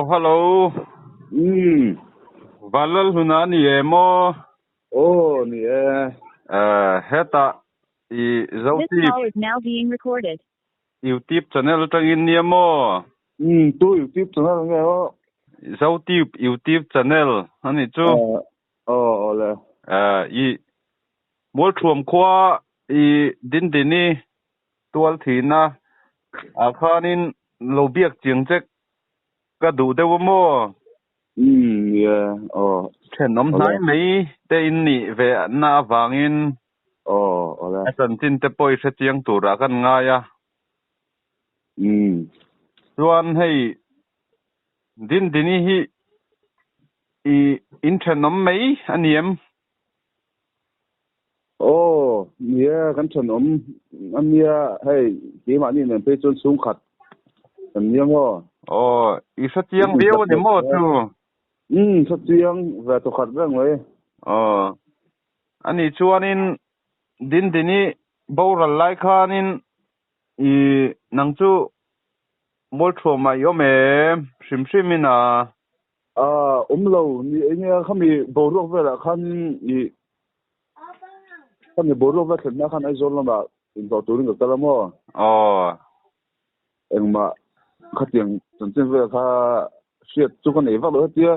hello. Valal huna ni emo. Oh, ni Heta I zauti. This call is now being recorded. YouTube channel tangin ni emo. Tu YouTube channel nge ho. Zauti YouTube channel ani chu. Le. I mol thuam khwa I din ni tual thina akhanin lobiak chingchek ka du de mo. Thenom nai mei te in ni ve na wangin le. Asan tin te poi se chiang tura kan nga ya. Tuan hei din hi I in thenom mei aniem. Kan thenom ania hei ki ma ni nen pe chon sung khat. Ania mo. I se chiang view ni mo tu. Se chiang ve to khat rang we. Ani chuanin din ni boral lai khanin I nangchu mol thoma yome shimshimina umlo ni enia khami borok vela khan I khami borok va thna khan ai zol lama in to turing ka talamo engma khatiang chen ve kha shiat chu kan eva lo tia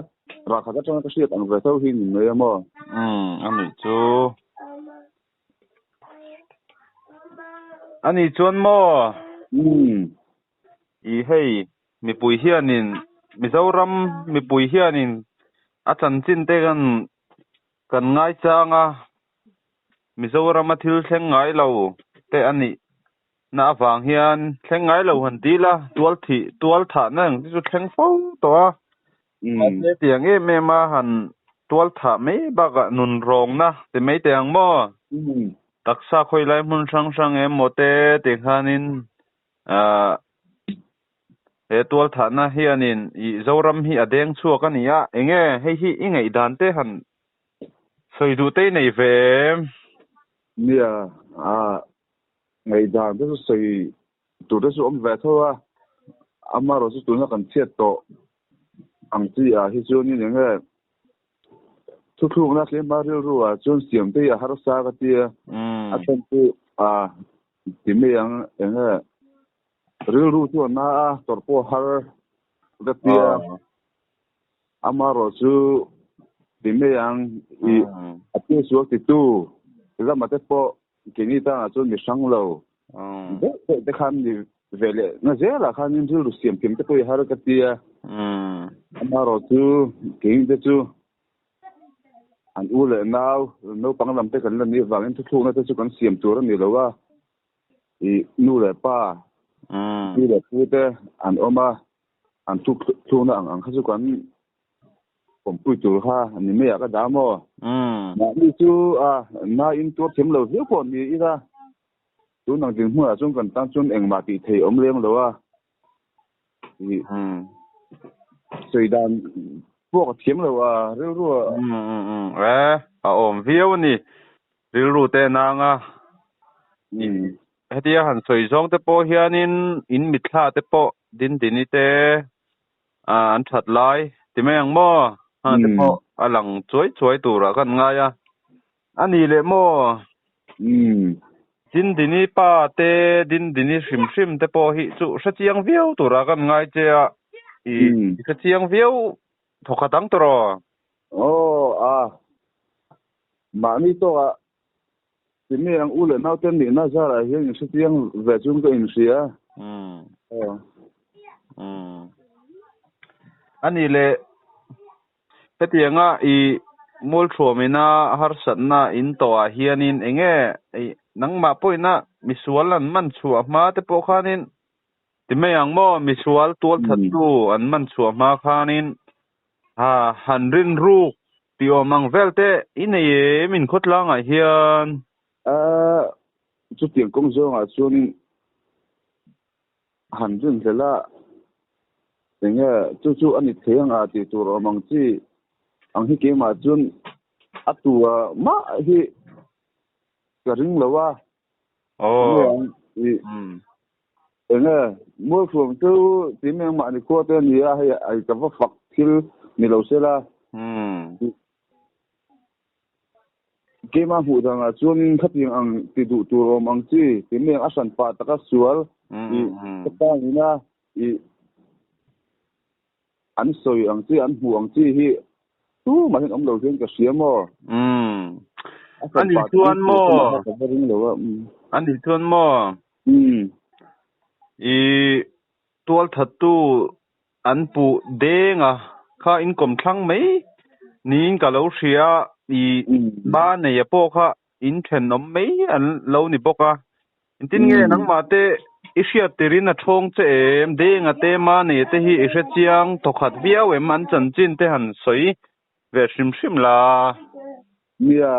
ra kha cha ka shiat an ve tho hin ne mo ani chu ani chuan mo I hei mi pui hianin Mizoram mi pui hianin achan chin te kan ngai changa Mizoram athil thleng ngai lo te ani na awang hian thleng ngai lo han tila tual tha nang chu thleng fo to ate tiang me ma han tual tha me baga nun rong na te me tiang mo taksa khoi lai mun sang mote te khanin he tual tha na hianin I zoram hi adeng chuak ania enge hei hi ingei dan te han soidu te nei ve nia ngai dan te soi tu te su om ve thowa amaro su tu na kan chet to ang ti hi chu ni nge thu na le ma ru chon siam te har sa ka ti aten tu ti me yang enge ru tu na torpo har da ti amaro su ti me yang I ati su ti tu ra ma te po kini ta chon mi sang lo de khan ni vele na zela khan ni ru siam kim te po har ka ti amaro tu kini te chu an ule now no panglam te kan ni wangin thu na te chu kan siam tur ni lo wa I nu le pa ni le pu te an oma an thu na ang kha chu kan pom pui tur ha ni me ya ka da mo na ni chu na in tur them lo hi ko ni ira tu nang jing hu a chung kan tang chun eng ma ti thei om leng lo wa soi dan pok them lo wa ru om view ni ru te na nga hetia han soi zong te po hianin in mitha te po din ni te an that lai ti meng mo te po alang choi tura kan nga ya ani le mo din ni pa te din ni shim te po hi chu sa chiang view tura kan ngai che I sa chiang view thokatang tro ma ni to ti me ang ule nau ten ni na za la hian sa chiang ve chung ka in sia ani le hetianga I mol thomina har satna in to a hianin enge nangma poina misualan man chua ma te po khanin timeyang mo misual tual thatu an man chua ma khanin hanrin ru tio mang velte ineye min khotlanga hian chu tiang kong zo nga chuan hanrin thela enge chu ani theng a ti tur amang chi ang hi ke ma chun atua ma hi ka ring lawa mua phường tu tìm em mà đi qua tên gì hay ai cái vật phật thiếu ni lâu xe la cái mà hụt rằng chuan khách hàng ăn thì đủ tu mang chi tìm em asan pa ta cái sual cái ta như na ăn sôi ăn chi ăn hủ ăn chi hi tu mà hiện ông đầu tiên cái xía mò anh đi chuan mò anh đi chuan mò tual thật tu anh phụ đen kha income thăng mấy nín cả lâu xia ba này po kha in thèn nôm mấy anh lâu ni boka tin nghe nang ma te isia terin a thong che em đen te ma ne te hi isia chiang to khat biao em an chan chin te han soi ve sim la nia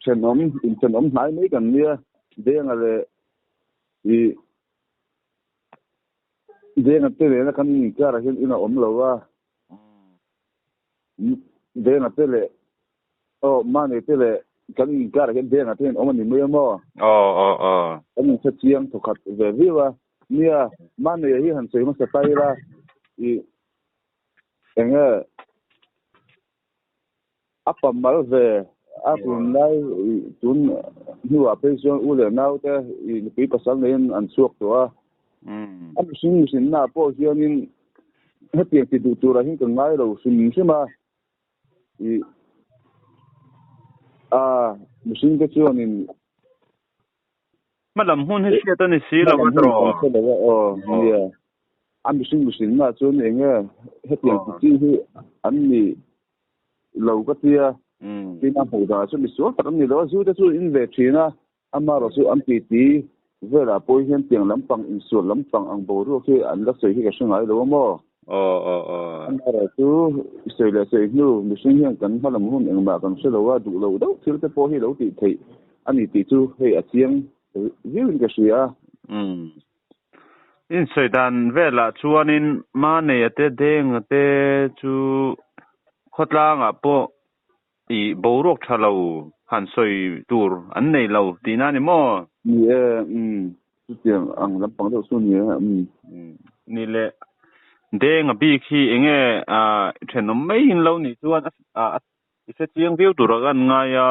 thèn nôm nai mấy kan nia đen le đen te le kan ka ra hin ina om lo wa đen te le ma ne te le kan ka ra hin đen te om ni me mo anh sẽ chiang to khat ve vi wa nia ma ne hi han sei ma sa tai la enge apa mal ve apun lai tun hiwa pension u le nau te pi pasal nen an suak to anh sin na po hianin hetiang ti du tu ra hin kan ngai lo sin sima musin ke chuanin malam hun he ta ni si la watro nia anh musin na chuan enge hetiang ti hi an ni lo ka tia cái năm hồi đó số bị số tất nhiên đó số đó số in về chuyện á anh mà rồi số anh tí về là bồi hiện tiền lắm bằng in số lắm bằng anh bồi rồi khi anh lắc sợi cái sinh ấy đúng không anh mà rồi số sợi là sợi nu mình sinh hiện cần phải làm hôn anh mà cần sẽ lâu đủ lâu đâu thì cái bồi hiện lâu thì anh tí chú hay ở chiang viết cái gì á in sợi đàn về là chuan in mà này te đen te chú khot lang po borok thalo han soi tur an nei lo tina ni mo chu tiang ang lampang do su ni le deng bi khi enge thenom mai hin lo ni chuan se chiang view tur gan nga ya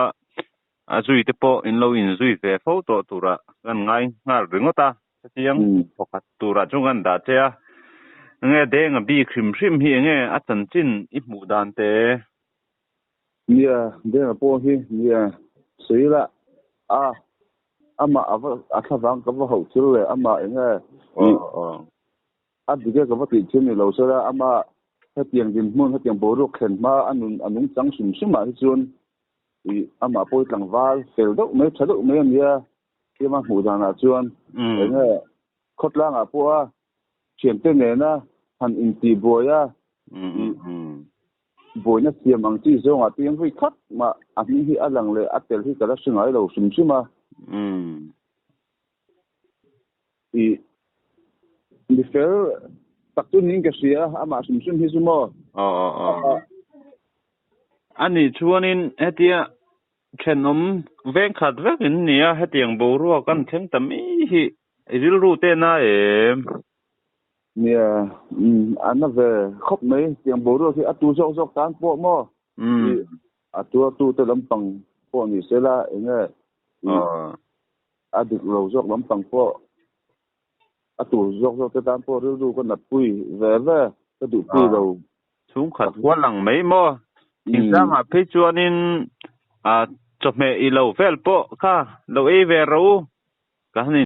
zui te po in lo in zui ve photo tura gan ngai ngar ringota se chiang phokat tura chungan da che nge deng bi khrim hi enge atan chin I mu dan te nia deng po hi nia sei la ama athavang ka va ho chul le ama enge adige ka va ti chen ni lo sara ama hetiang din mun hetiang boru khen ma anung chang sim ma hi chun ama poi tlang wal fel do me thado me nia ke ma hu da na chuan enge khotlang a po chen te ne na han in ti boya boina siam ang chi zonga tiang hui khat ma ami hi alang le atel hi kala singai lo sima ni fel taktu ning ka sia ama sim hi sumo ani chuanin hetia thenom veng khat vekin nia hetiang boru kan theng tami hi ril ru te na nia ana ve khop mai tiang boru ki atu jok tan po mo atu te lampang po ni sela enge adik lo jok lampang po atu jok te tan po ru ko na pui ve ka du pui lo chung khat kwa lang mai mo insang pe chuanin chop me I lo vel po kha lo e ve ro ka ni